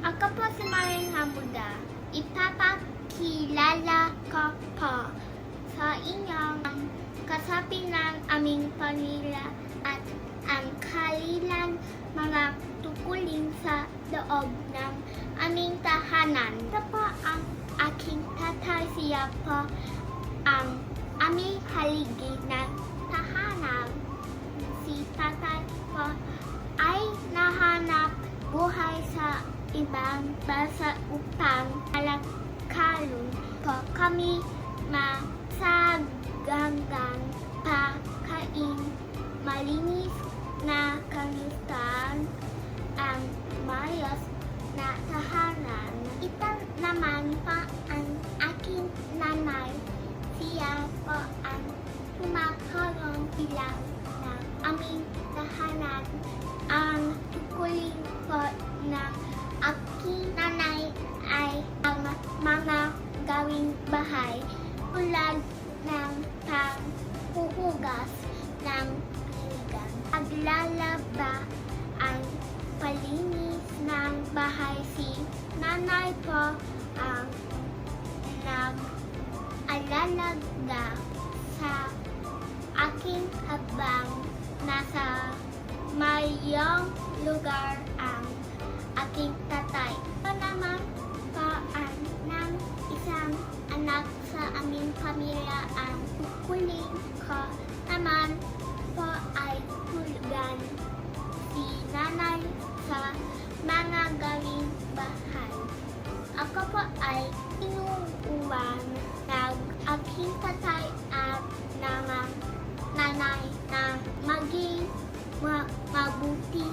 Ako po si Maring Hamuda. Ipapakilala ko po sa inyong kasapi ng aming pamilya at ang kanilang mga tukulin sa loob ng aming tahanan. Ito po ang aking tatay, siya po ang aming haligi ng tahanan. Si tatay po ay nahanap buhay sa ibang bansa upang alakarin po kami masagandang pagkain, malinis na kamustahan, ang mayos na tahanan. Ito naman pa ang aking nanay. Siya po ang tumakulong bilang ng aming tahanan. Ang tukulin po ng aking nanay ay ang mga gawing bahay tulad ng panghuhugas ng pinggan, paglalaba, ang palinis ng bahay. Si nanay po ang nag-alalaga sa aking habang nasa mayong lugar ang aking tatay. Ito naman po ang ng isang anak sa aming pamilya. Ang tukulin ko naman po ay hulugan si nanay sa mga gawing bahay. Ako po ay inuuwan ng aking tatay at ng nanay na maging mabuti,